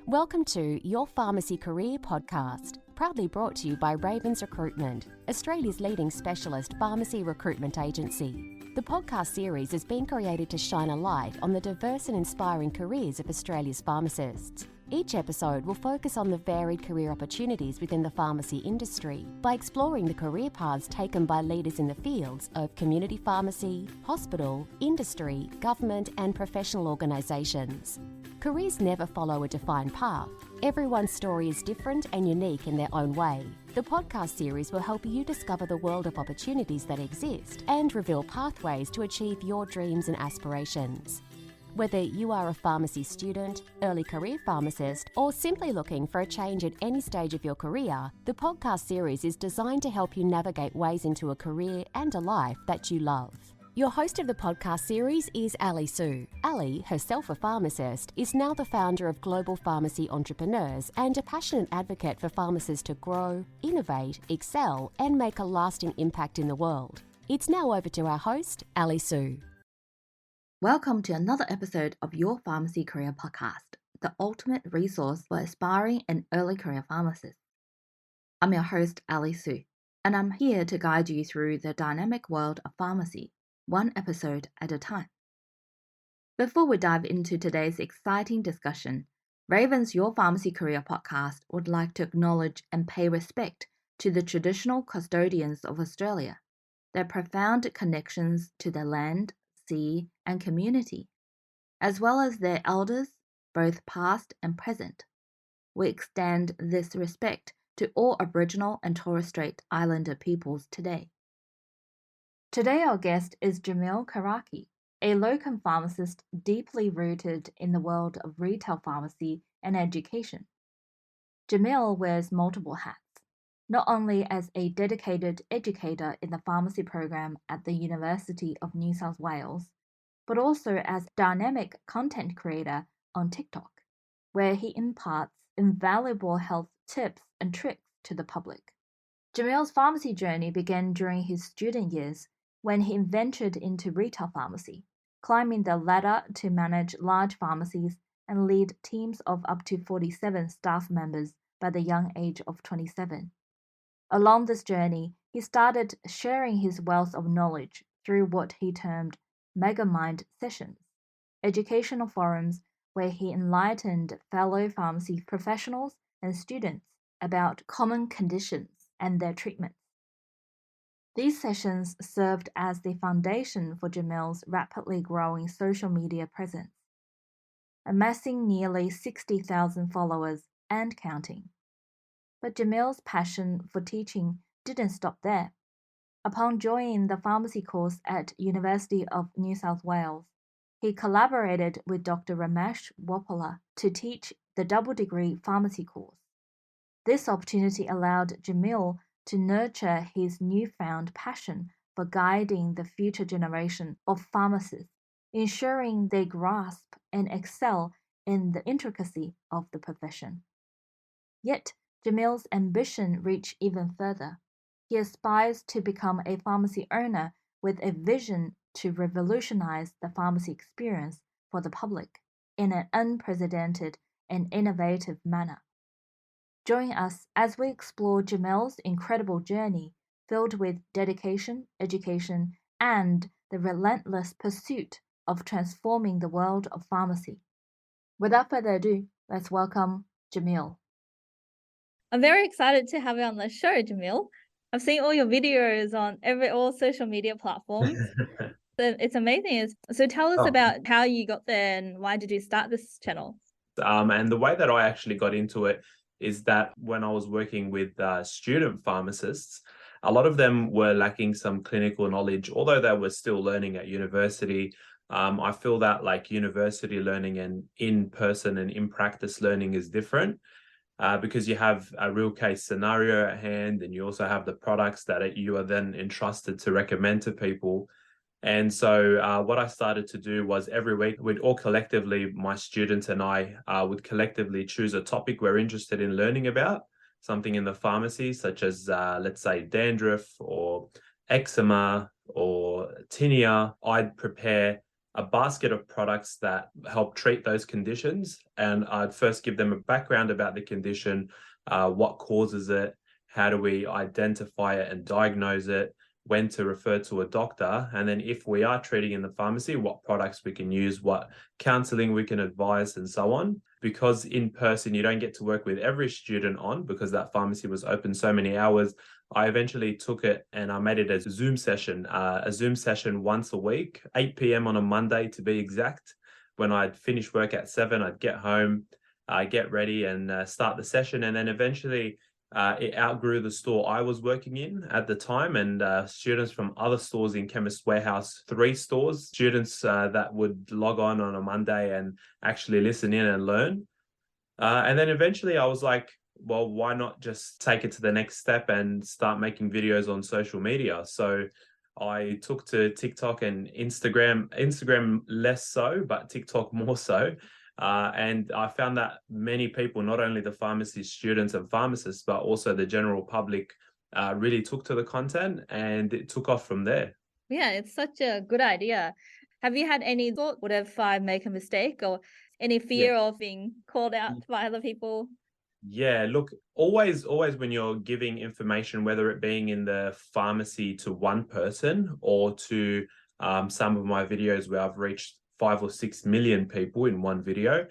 Welcome to Your Pharmacy Career podcast, proudly brought to you by Ravens Recruitment, Australia's leading specialist pharmacy recruitment agency. The podcast series has been created to shine a light on the diverse and inspiring careers of Australia's pharmacists. Each episode will focus on the varied career opportunities within the pharmacy industry by exploring the career paths taken by leaders in the fields of community pharmacy, hospital, industry, government and professional organisations. Careers never follow a defined path. Everyone's story is different and unique in their own way. The podcast series will help you discover the world of opportunities that exist and reveal pathways to achieve your dreams and aspirations. Whether you are a pharmacy student, early career pharmacist, or simply looking for a change at any stage of your career, the podcast series is designed to help you navigate ways into a career and a life that you love. Your host of the podcast series is Ali Sue. Ali, herself a pharmacist, is now the founder of Global Pharmacy Entrepreneurs and a passionate advocate for pharmacists to grow, innovate, excel, and make a lasting impact in the world. It's now over to our host, Ali Sue. Welcome to another episode of Your Pharmacy Career Podcast, the ultimate resource for aspiring and early career pharmacists. I'm your host, Ali Sue, and I'm here to guide you through the dynamic world of pharmacy, one episode at a time. Before we dive into today's exciting discussion, Raven's Your Pharmacy Career Podcast would like to acknowledge and pay respect to the traditional custodians of Australia, their profound connections to their land, sea, and community, as well as their elders, both past and present. We extend this respect to all Aboriginal and Torres Strait Islander peoples today. Today our guest is Jamil Karaki, a locum pharmacist deeply rooted in the world of retail pharmacy and education. Jamil wears multiple hats, not only as a dedicated educator in the pharmacy program at the University of New South Wales, but also as dynamic content creator on TikTok, where he imparts invaluable health tips and tricks to the public. Jamil's pharmacy journey began during his student years when he ventured into retail pharmacy, climbing the ladder to manage large pharmacies and lead teams of up to 47 staff members by the young age of 27. Along this journey, he started sharing his wealth of knowledge through what he termed Megamind sessions, educational forums where he enlightened fellow pharmacy professionals and students about common conditions and their treatments. These sessions served as the foundation for Jamil's rapidly growing social media presence, amassing nearly 60,000 followers and counting. But Jamil's passion for teaching didn't stop there. Upon joining the pharmacy course at University of New South Wales, he collaborated with Dr. Ramesh Wapala to teach the double degree pharmacy course. This opportunity allowed Jamil to nurture his newfound passion for guiding the future generation of pharmacists, ensuring they grasp and excel in the intricacy of the profession. Yet, Jamil's ambition reached even further. He aspires to become a pharmacy owner with a vision to revolutionize the pharmacy experience for the public in an unprecedented and innovative manner. Join us as we explore Jamil's incredible journey filled with dedication, education, and the relentless pursuit of transforming the world of pharmacy. Without further ado, let's welcome Jamil. I'm very excited to have you on the show, Jamil. I've seen all your videos on all social media platforms. So it's amazing. So tell us about how you got there and why did you start this channel? And the way that I actually got into it is that when I was working with student pharmacists, a lot of them were lacking some clinical knowledge, although they were still learning at university. I feel that like university learning and in-person and in-practice learning is different because you have a real case scenario at hand and you also have the products that you are then entrusted to recommend to people. And so what I started to do was every week we'd all collectively, my students and I would collectively choose a topic we're interested in learning about, something in the pharmacy, such as, let's say, dandruff or eczema or tinea. I'd prepare a basket of products that help treat those conditions. And I'd first give them a background about the condition, what causes it, how do we identify it and diagnose it, when to refer to a doctor, and then if we are treating in the pharmacy, what products we can use, what counseling we can advise, and so on. Because in person, you don't get to work with every student on, because that pharmacy was open so many hours, I eventually took it and I made it a Zoom session once a week, 8 p.m. on a Monday to be exact. When I'd finish work at 7, I'd get home, get ready and start the session. And then eventually it outgrew the store I was working in at the time, and students from other stores in Chemist Warehouse, 3 stores, students that would log on a Monday and actually listen in and learn. And then eventually I was like, well, why not just take it to the next step and start making videos on social media? So I took to TikTok and Instagram less so, but TikTok more so. And I found that many people, not only the pharmacy students and pharmacists, but also the general public, really took to the content, and it took off from there. Yeah, it's such a good idea. Have you had any thought, what if I make a mistake, or any fear of being called out by other people? Yeah, look, always when you're giving information, whether it being in the pharmacy to one person or to some of my videos where I've reached 5 or 6 million people in one video,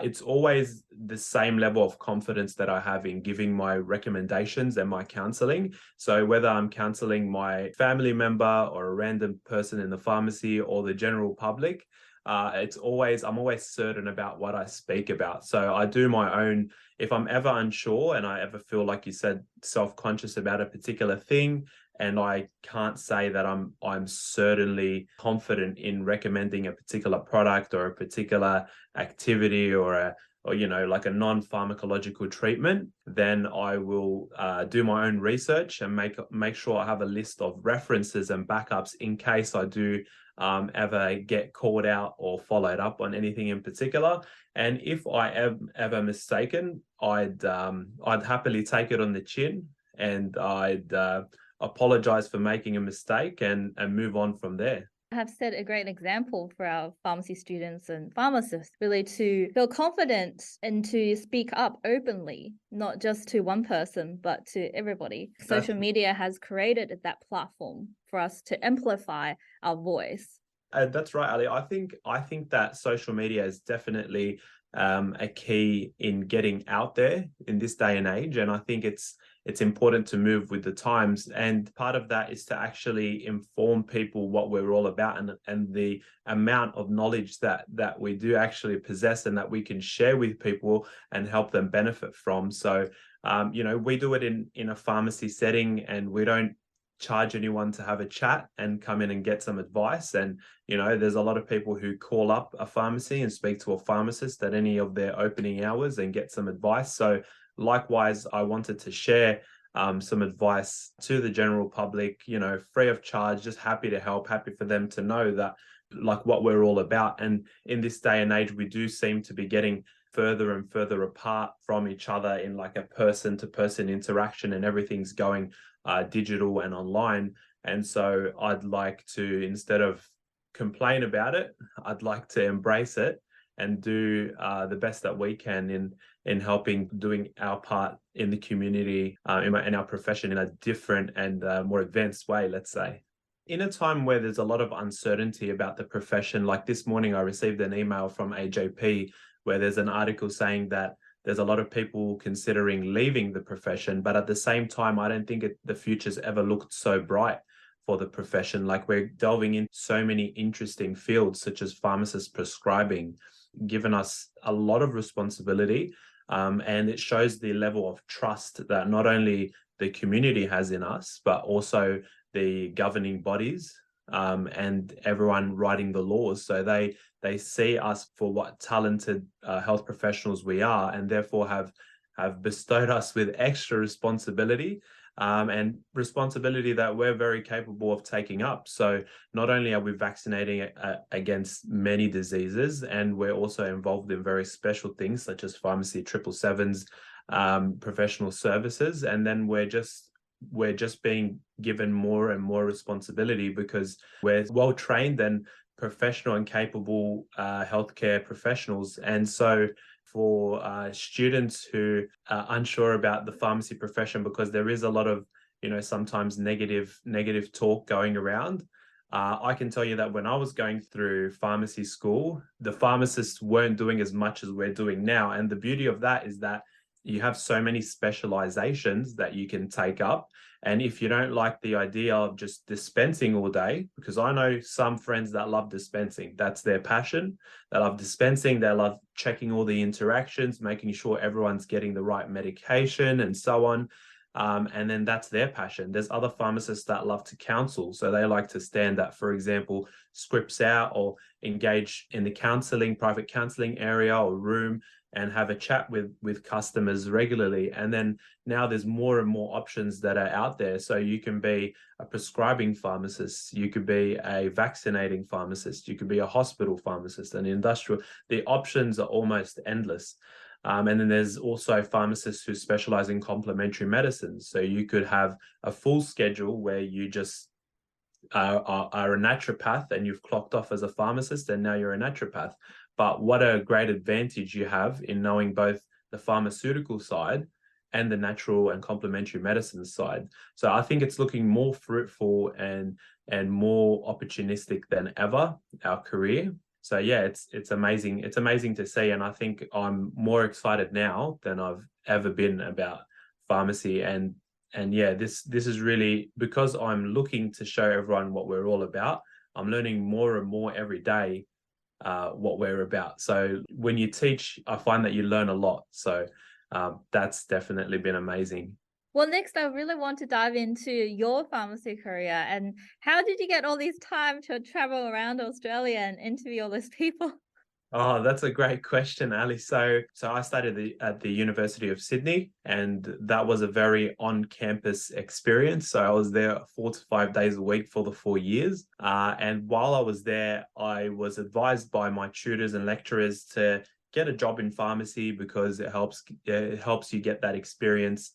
it's always the same level of confidence that I have in giving my recommendations and my counseling. So whether I'm counseling my family member or a random person in the pharmacy or the general public, I'm always certain about what I speak about. So I do my own, if I'm ever unsure and I ever feel, like you said, self-conscious about a particular thing, and I can't say that I'm certainly confident in recommending a particular product or a particular activity or like a non-pharmacological treatment, then I will do my own research and make sure I have a list of references and backups in case I do ever get called out or followed up on anything in particular. And if I am ever mistaken, I'd happily take it on the chin, and I'd apologize for making a mistake and move on from there. Have set a great example for our pharmacy students and pharmacists, really to feel confident and to speak up openly, not just to one person, but to everybody. Social media has created that platform for us to amplify our voice. That's right, Ali. I think that social media is definitely a key in getting out there in this day and age, and I think it's important to move with the times. And part of that is to actually inform people what we're all about, and the amount of knowledge that we do actually possess and that we can share with people and help them benefit from. So we do it in a pharmacy setting, and we don't charge anyone to have a chat and come in and get some advice. And there's a lot of people who call up a pharmacy and speak to a pharmacist at any of their opening hours and get some advice. So likewise, I wanted to share some advice to the general public, free of charge, just happy to help, happy for them to know that, like, what we're all about. And in this day and age, we do seem to be getting further and further apart from each other in like a person-to-person interaction, and everything's going digital and online. And so I'd like to, instead of complain about it, I'd like to embrace it and do the best that we can in helping, doing our part in the community, in our profession, in a different and more advanced way, let's say. In a time where there's a lot of uncertainty about the profession, like this morning I received an email from AJP where there's an article saying that there's a lot of people considering leaving the profession, but at the same time, I don't think the future's ever looked so bright for the profession. Like, we're delving in so many interesting fields, such as pharmacist prescribing, given us a lot of responsibility. And it shows the level of trust that not only the community has in us, but also the governing bodies and everyone writing the laws. So they see us for what talented health professionals we are, and therefore have bestowed us with extra responsibility, and responsibility that we're very capable of taking up. So not only are we vaccinating against many diseases, and we're also involved in very special things such as pharmacy 777s, professional services, and then we're just being given more and more responsibility because we're well trained and professional and capable healthcare professionals. And so for students who are unsure about the pharmacy profession, because there is a lot of, sometimes negative talk going around, I can tell you that when I was going through pharmacy school, the pharmacists weren't doing as much as we're doing now. And the beauty of that is that you have so many specializations that you can take up. And if you don't like the idea of just dispensing all day, because I know some friends that love dispensing, that's their passion. They love dispensing, they love checking all the interactions, making sure everyone's getting the right medication and so on. And then that's their passion. There's other pharmacists that love to counsel. So they like to stand up, for example, scripts out or engage in the private counseling area or room and have a chat with customers regularly. And then now there's more and more options that are out there. So you can be a prescribing pharmacist, you could be a vaccinating pharmacist, you could be a hospital pharmacist, an industrial. The options are almost endless. And then there's also pharmacists who specialize in complementary medicine. So you could have a full schedule where you just are a naturopath and you've clocked off as a pharmacist and now you're a naturopath. But what a great advantage you have in knowing both the pharmaceutical side and the natural and complementary medicine side. So I think it's looking more fruitful and more opportunistic than ever, our career. So yeah, it's amazing. It's amazing to see. And I think I'm more excited now than I've ever been about pharmacy. And yeah, this is really, because I'm looking to show everyone what we're all about. I'm learning more and more every day what we're about. So when you teach, I find that you learn a lot. So that's definitely been amazing. Well, next, I really want to dive into your pharmacy career and how did you get all this time to travel around Australia and interview all those people? Oh, that's a great question, Ali. So I studied at the University of Sydney, and that was a very on-campus experience. So I was there 4 to 5 days a week for the 4 years. And while I was there, I was advised by my tutors and lecturers to get a job in pharmacy because it helps you get that experience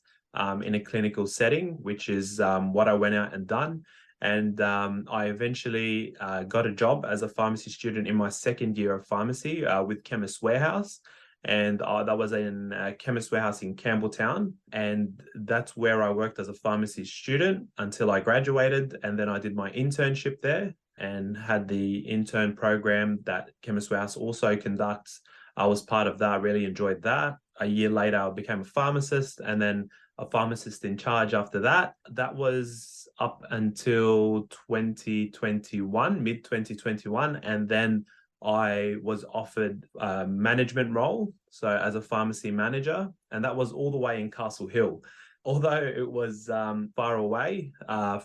in a clinical setting, which is what I went out and done. And I eventually got a job as a pharmacy student in my second year of pharmacy with Chemist Warehouse. And that was in Chemist Warehouse in Campbelltown. And that's where I worked as a pharmacy student until I graduated. And then I did my internship there and had the intern program that Chemist Warehouse also conducts. I was part of that. I really enjoyed that. A year later, I became a pharmacist and then a pharmacist in charge after that. That was up until 2021, mid 2021. And then I was offered a management role, so as a pharmacy manager, and that was all the way in Castle Hill. Although it was far away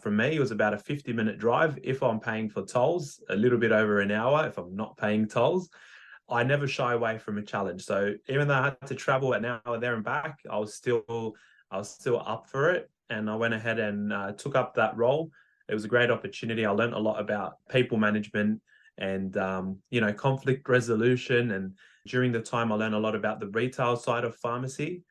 from me, it was about a 50-minute drive if I'm paying for tolls, a little bit over an hour if I'm not paying tolls. I never shy away from a challenge. So even though I had to travel an hour there and back, I was still up for it. And I went ahead and took up that role. It was a great opportunity. I learned a lot about people management and, conflict resolution. And during the time, I learned a lot about the retail side of pharmacy,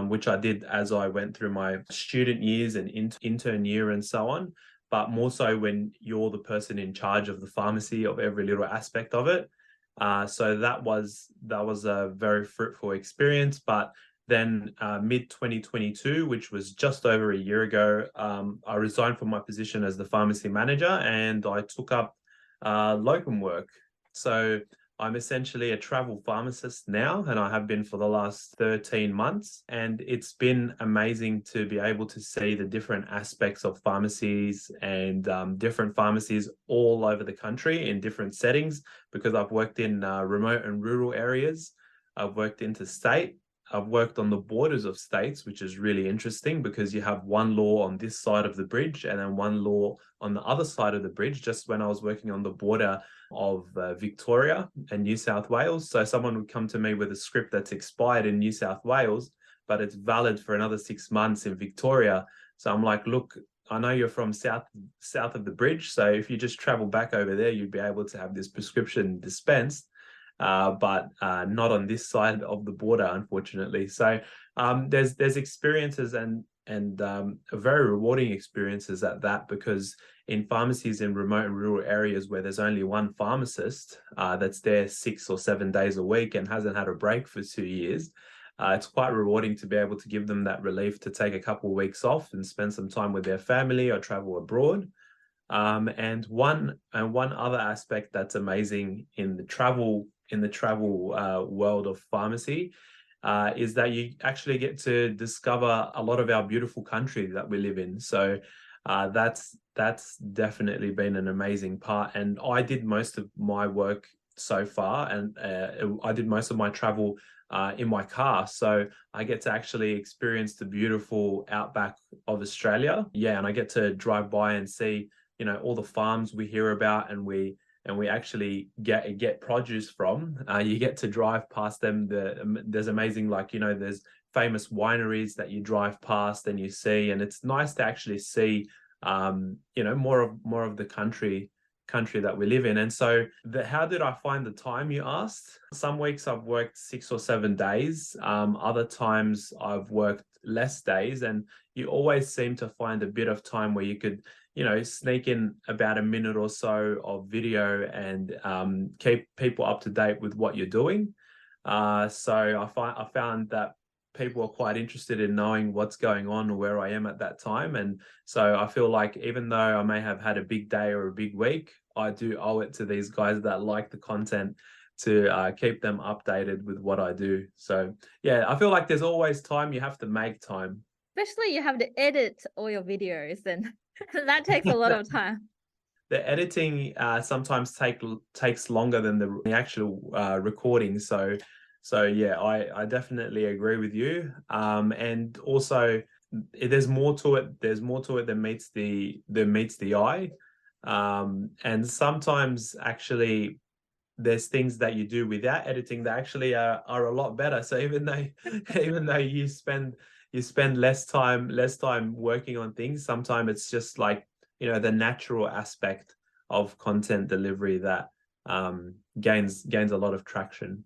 which I did as I went through my student years and intern year and so on. But more so when you're the person in charge of the pharmacy, of every little aspect of it. So that was a very fruitful experience. But then mid 2022, which was just over a year ago, I resigned from my position as the pharmacy manager and I took up locum work. So I'm essentially a travel pharmacist now, and I have been for the last 13 months. And it's been amazing to be able to see the different aspects of pharmacies and different pharmacies all over the country in different settings, because I've worked in remote and rural areas. I've worked interstate. I've worked on the borders of states, which is really interesting because you have one law on this side of the bridge and then one law on the other side of the bridge. Just when I was working on the border of Victoria and New South Wales. So someone would come to me with a script that's expired in New South Wales, but it's valid for another 6 months in Victoria. So I'm like, look, I know you're from south of the bridge. So if you just travel back over there, you'd be able to have this prescription dispensed. But not on this side of the border, unfortunately. So there's experiences and a very rewarding experiences at that, because in pharmacies in remote and rural areas where there's only one pharmacist that's there 6 or 7 days a week and hasn't had a break for 2 years, it's quite rewarding to be able to give them that relief to take a couple of weeks off and spend some time with their family or travel abroad. And one other aspect that's amazing in the travel world of pharmacy is that you actually get to discover a lot of our beautiful country that we live in. So that's definitely been an amazing part. And I did most of my work so far, and I did most of my travel in my car. So I get to actually experience the beautiful outback of Australia. Yeah, and I get to drive by and see, all the farms we hear about and we actually get produce from. You get to drive past them. There's amazing, there's famous wineries that you drive past and you see, and it's nice to actually see, more of the country that we live in. And so how did I find the time, you asked? Some weeks I've worked 6 or 7 days. Other times I've worked less days, and you always seem to find a bit of time where you could, sneak in about a minute or so of video and keep people up to date with what you're doing. So I found that people are quite interested in knowing what's going on or where I am at that time. And so I feel like even though I may have had a big day or a big week, I do owe it to these guys that like the content to keep them updated with what I do. So yeah, I feel like there's always time. You have to make time. Especially you have to edit all your videos, and that takes a lot of time. The editing sometimes takes longer than the actual recording. So yeah, I definitely agree with you. And also there's more to it. There's more to it than meets the eye. And sometimes actually there's things that you do without editing that actually are a lot better. So even though you spend less time working on things, sometimes it's just like, the natural aspect of content delivery that gains a lot of traction.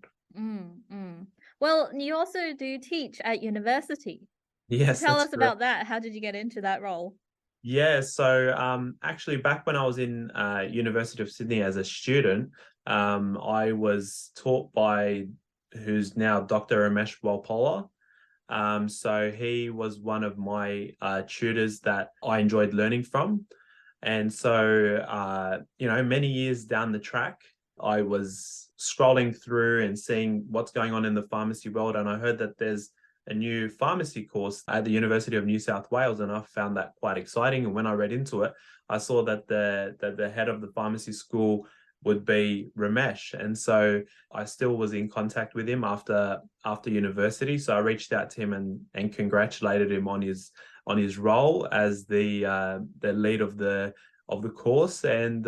Well, you also do teach at university. Yes, Tell us correct. about that. How did you get into that role? Yeah, so actually back when I was in University of Sydney as a student, I was taught by who's now Dr. Ramesh Walpola. So he was one of my tutors that I enjoyed learning from. And so, many years down the track, I was scrolling through and seeing what's going on in the pharmacy world. And I heard that there's a new pharmacy course at the University of New South Wales, and I found that quite exciting. And when I read into it, I saw that the head of the pharmacy school would be Ramesh. And so I still was in contact with him after university. So I reached out to him and congratulated him on his role as the lead of the course. And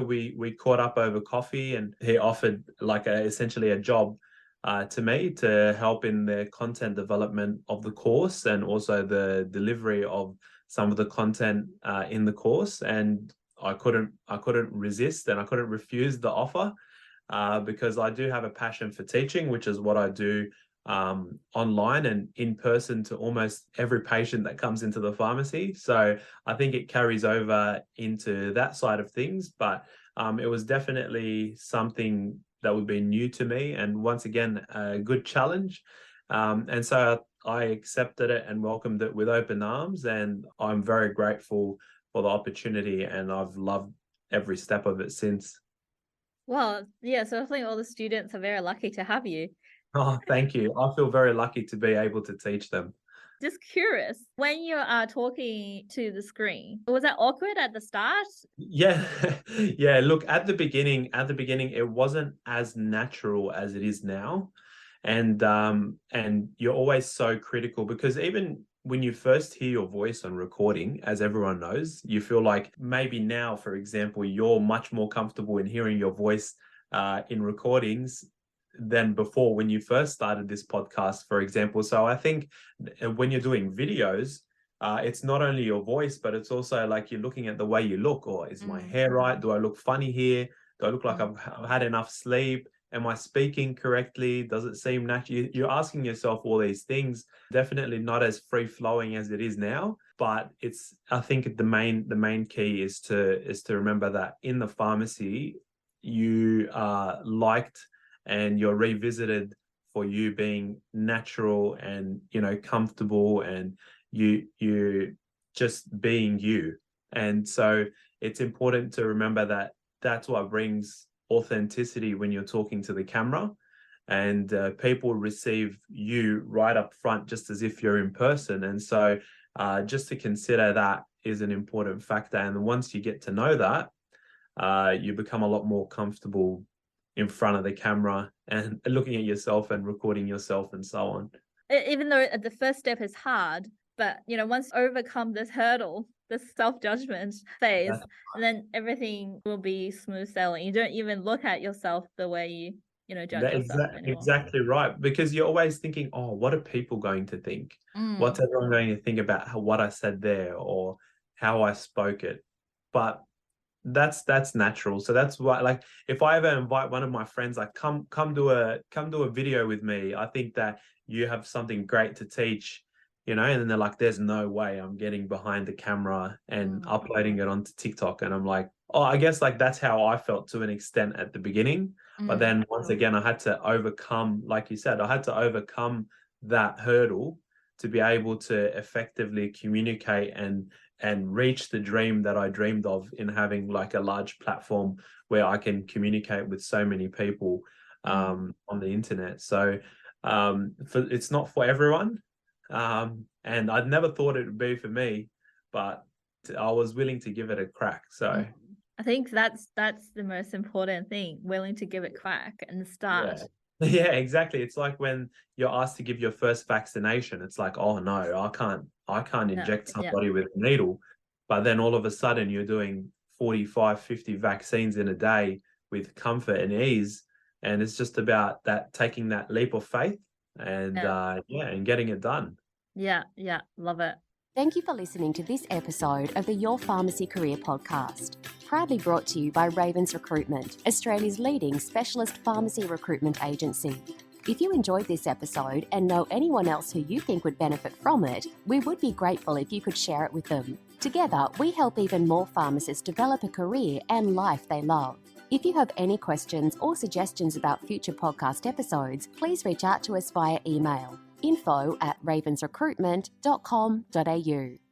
we caught up over coffee, and he offered essentially a job to me to help in the content development of the course and also the delivery of some of the content in the course. And I couldn't resist, and I couldn't refuse the offer because I do have a passion for teaching, which is what I do online and in person to almost every patient that comes into the pharmacy. So I think it carries over into that side of things, but it was definitely something that would be new to me, and once again a good challenge. And so I accepted it and welcomed it with open arms, and I'm very grateful for the opportunity, and I've loved every step of it since. Well, yeah, so I think all the students are very lucky to have you. Oh, thank you. I feel very lucky to be able to teach them. Just curious, when you are talking to the screen, was that awkward at the start? Yeah. Yeah, look, at the beginning it wasn't as natural as it is now. And you're always so critical, because even when you first hear your voice on recording, as everyone knows, you feel like maybe now, for example, you're much more comfortable in hearing your voice in recordings than before when you first started this podcast, for example. So I think when you're doing videos, it's not only your voice, but it's also like you're looking at the way you look. Or is my hair right? Do I look funny here? Do I look like I've had enough sleep? Am I speaking correctly? Does it seem natural? You're asking yourself all these things. Definitely not as free flowing as it is now, but I think the main key is to remember that in the pharmacy, you are liked and you're revisited for you being natural and, comfortable, and you just being you. And so it's important to remember that that's what brings authenticity when you're talking to the camera, and people receive you right up front just as if you're in person. And so just to consider that is an important factor. And once you get to know that, you become a lot more comfortable in front of the camera and looking at yourself and recording yourself and so on. Even though the first step is hard, but once you overcome this hurdle, this self-judgment phase, and then everything will be smooth sailing. You don't even look at yourself the way you judge yourself anymore. Exactly right. Because you're always thinking, oh, what are people going to think? What's everyone going to think about what I said there or how I spoke it? But that's natural. So that's why, like, if I ever invite one of my friends, like, come do a video with me, I think that you have something great to teach, and then they're like, there's no way I'm getting behind the camera and uploading it onto TikTok. And I'm like, oh, I guess like that's how I felt to an extent at the beginning. But then once again, I had to overcome, like you said, I had to overcome that hurdle to be able to effectively communicate and reach the dream that I dreamed of in having like a large platform where I can communicate with so many people on the internet. So it's not for everyone. And I'd never thought it would be for me, but I was willing to give it a crack. So I think that's the most important thing, willing to give it a crack and start. Yeah, exactly. It's like when you're asked to give your first vaccination, it's like, oh no, I can't inject somebody with a needle. But then all of a sudden you're doing 45, 50 vaccines in a day with comfort and ease. And it's just about that, taking that leap of faith and and getting it done. Yeah, love it. Thank you for listening to this episode of the Your Pharmacy Career podcast, proudly brought to you by Ravens Recruitment, Australia's leading specialist pharmacy recruitment agency. If you enjoyed this episode and know anyone else who you think would benefit from it, we would be grateful if you could share it with them. Together, we help even more pharmacists develop a career and life they love. If you have any questions or suggestions about future podcast episodes, please reach out to us via email info@ravensrecruitment.com.au.